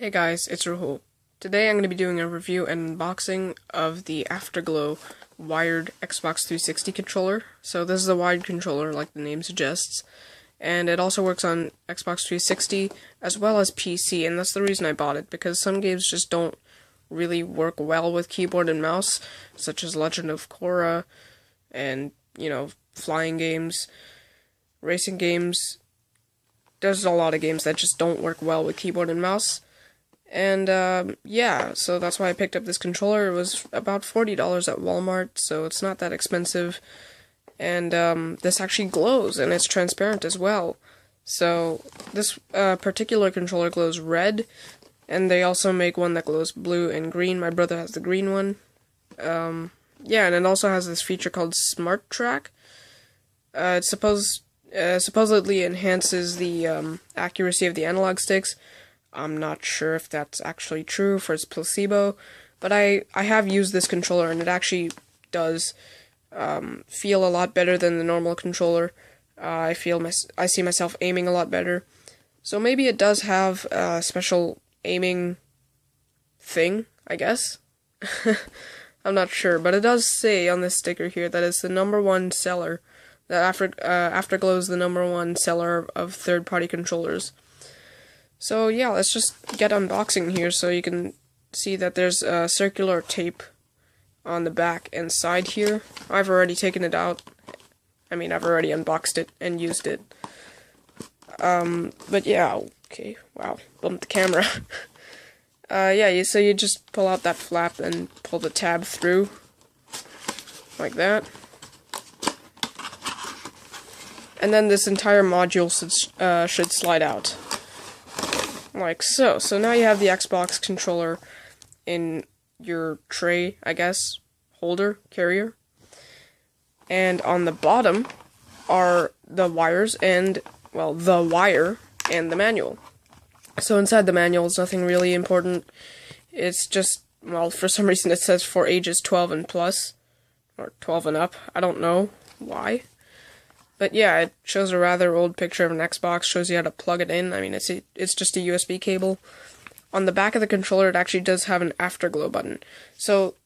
Hey guys, it's Rahul. Today I'm going to be doing a review and unboxing of the Afterglow wired Xbox 360 controller. So this is a wired controller like the name suggests, and it also works on Xbox 360 as well as PC, and that's the reason I bought it, because some games just don't really work well with keyboard and mouse, such as Legend of Korra and, flying games, racing games. There's a lot of games that just don't work well with keyboard and mouse. And, yeah, so that's why I picked up this controller. It was about $40 at Walmart, so it's not that expensive. And, this actually glows, and it's transparent as well. So, this, particular controller glows red, and they also make one that glows blue and green. My brother has the green one. Yeah, and it also has this feature called Smart Track. It supposedly enhances the, accuracy of the analog sticks. I'm not sure if that's actually true, for its placebo, but I have used this controller, and it actually does feel a lot better than the normal controller. I see myself aiming a lot better, so maybe it does have a special aiming thing, I guess. I'm not sure, but it does say on this sticker here that it's the #1 seller, that Afterglow is the #1 seller of third-party controllers. So yeah, let's just get unboxing here so you can see that there's circular tape on the back and side here. I've already taken it out. I've already unboxed it and used it. But yeah, okay, wow, bumped the camera. Yeah, so you just pull out that flap and pull the tab through, like that. And then this entire module should slide out. Like so. So now you have the Xbox controller in your tray, I guess, carrier. And on the bottom are the wires and, well, the wire and the manual. So inside the manual is nothing really important. It's just, well, for some reason it says for ages 12 and plus, or 12 and up. I don't know why. But yeah, it shows a rather old picture of an Xbox, shows you how to plug it in. It's just a USB cable. On the back of the controller, it actually does have an Afterglow button. So,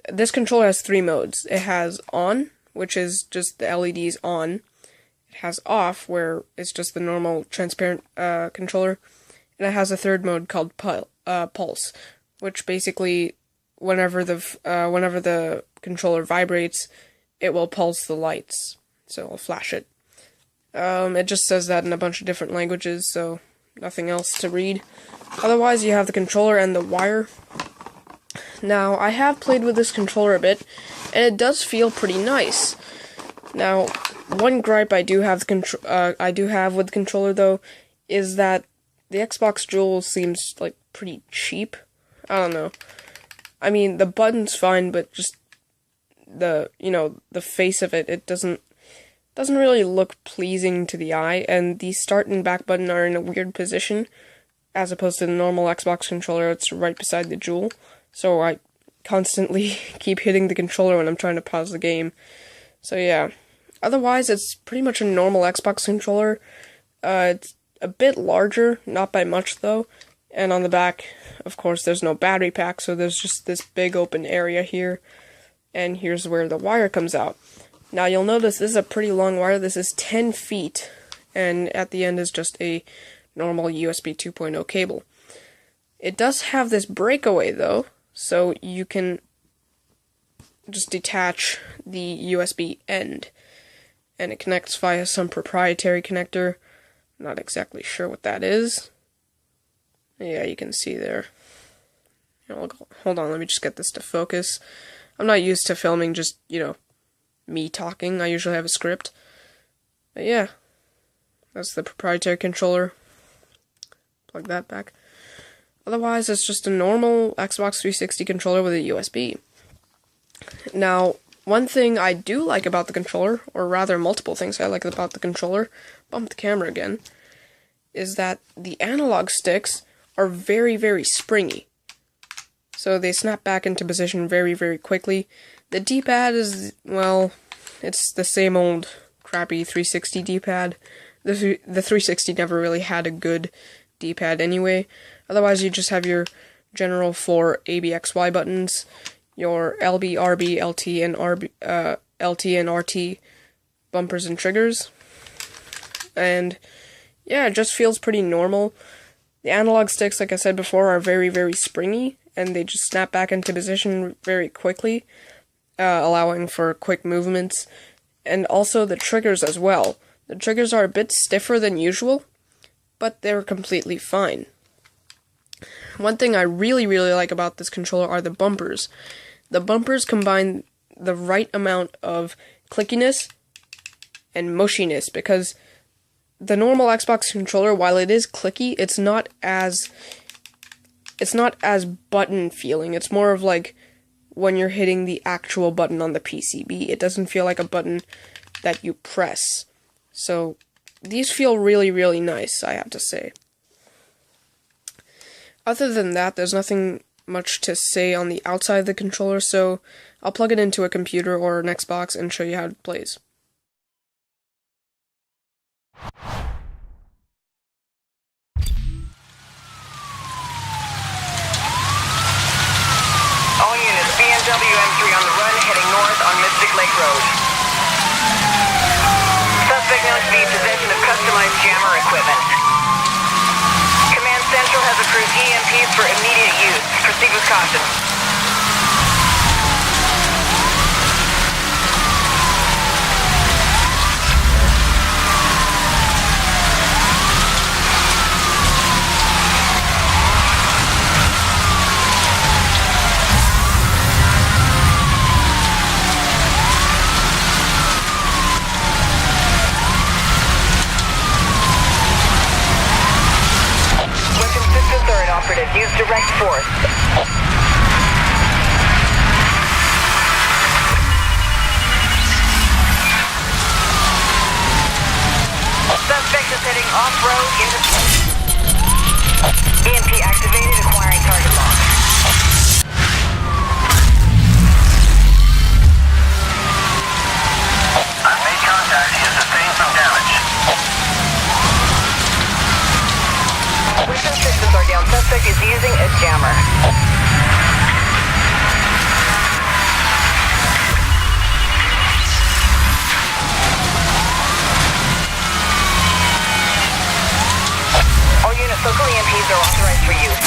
this controller has 3 modes. It has on, which is just the LEDs on. It has off, where it's just the normal transparent controller. And it has a third mode called pulse, which basically, whenever the controller vibrates, it will pulse the lights. So I'll flash it. It just says that in a bunch of different languages, so nothing else to read. Otherwise, you have the controller and the wire. Now, I have played with this controller a bit, and it does feel pretty nice. Now, one gripe I do have with the controller, though, is that the Xbox Dual seems like pretty cheap. I don't know. The button's fine, but just the face of it doesn't really look pleasing to the eye, and the start and back button are in a weird position, as opposed to the normal Xbox controller. It's right beside the Dual, so I constantly keep hitting the controller when I'm trying to pause the game. So yeah, otherwise it's pretty much a normal Xbox controller. It's a bit larger, not by much though, and on the back, of course, there's no battery pack, so there's just this big open area here, and here's where the wire comes out. Now, you'll notice this is a pretty long wire. This is 10 feet, and at the end is just a normal USB 2.0 cable. It does have this breakaway, though, so you can just detach the USB end, and it connects via some proprietary connector. I'm not exactly sure what that is. Yeah, you can see there. Hold on, let me just get this to focus. I'm not used to filming just, me talking. I usually have a script. But yeah, that's the proprietary controller. Plug that back. Otherwise, it's just a normal Xbox 360 controller with a USB. Now, one thing I do like about the controller, or rather multiple things I like about the controller, bump the camera again, is that the analog sticks are very, very springy. So they snap back into position very, very quickly. The D-pad is, well, it's the same old crappy 360 D-pad. The 360 never really had a good D-pad anyway. Otherwise, you just have your general 4 ABXY buttons, your LB, RB, LT, and LT and RT bumpers and triggers. And yeah, it just feels pretty normal. The analog sticks, like I said before, are very, very springy, and they just snap back into position very quickly, allowing for quick movements. And also the triggers as well. The triggers are a bit stiffer than usual, but they're completely fine. One thing I really, really like about this controller are the bumpers. The bumpers combine the right amount of clickiness and mushiness, because the normal Xbox controller, while it is clicky, it's not as button feeling. It's more of like when you're hitting the actual button on the PCB. It doesn't feel like a button that you press. So these feel really, really nice, I have to say. Other than that, there's nothing much to say on the outside of the controller, so I'll plug it into a computer or an Xbox and show you how it plays. All units, BMW M3 on the run, heading north on Mystic Lake Road. Suspect known to be in possession of customized jammer equipment. Command Central has approved EMPs for immediate use. Proceed with caution. Use direct force. Suspect is heading off-road into... EMP activated, acquiring target lock. I've made contact. He has sustained some damage. Weapon systems are down. Suspect is using a jammer. All units, local EMPs are authorized for use.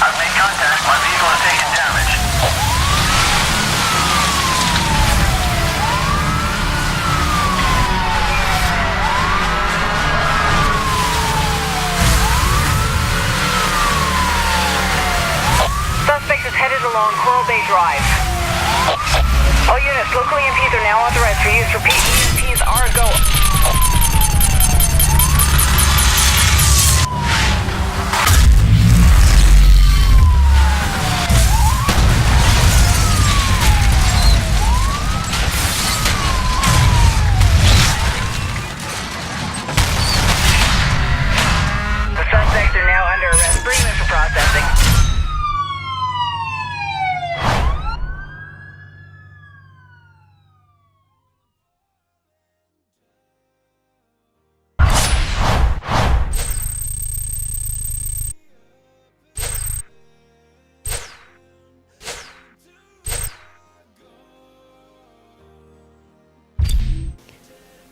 I've made contact. My vehicle has taken damage. Suspect is headed along Coral Bay Drive. All units, local EMPs are now authorized for use. Repeat, EMPs are a go. The suspects are now under arrest. Bring them for processing.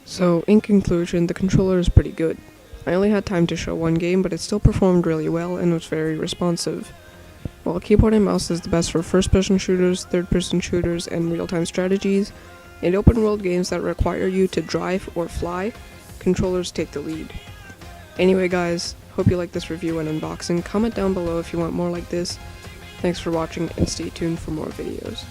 So, in conclusion, the controller is pretty good. I only had time to show one game, but it still performed really well and was very responsive. While keyboard and mouse is the best for first-person shooters, third-person shooters, and real-time strategies, in open-world games that require you to drive or fly, controllers take the lead. Anyway guys, hope you like this review and unboxing. Comment down below if you want more like this. Thanks for watching and stay tuned for more videos.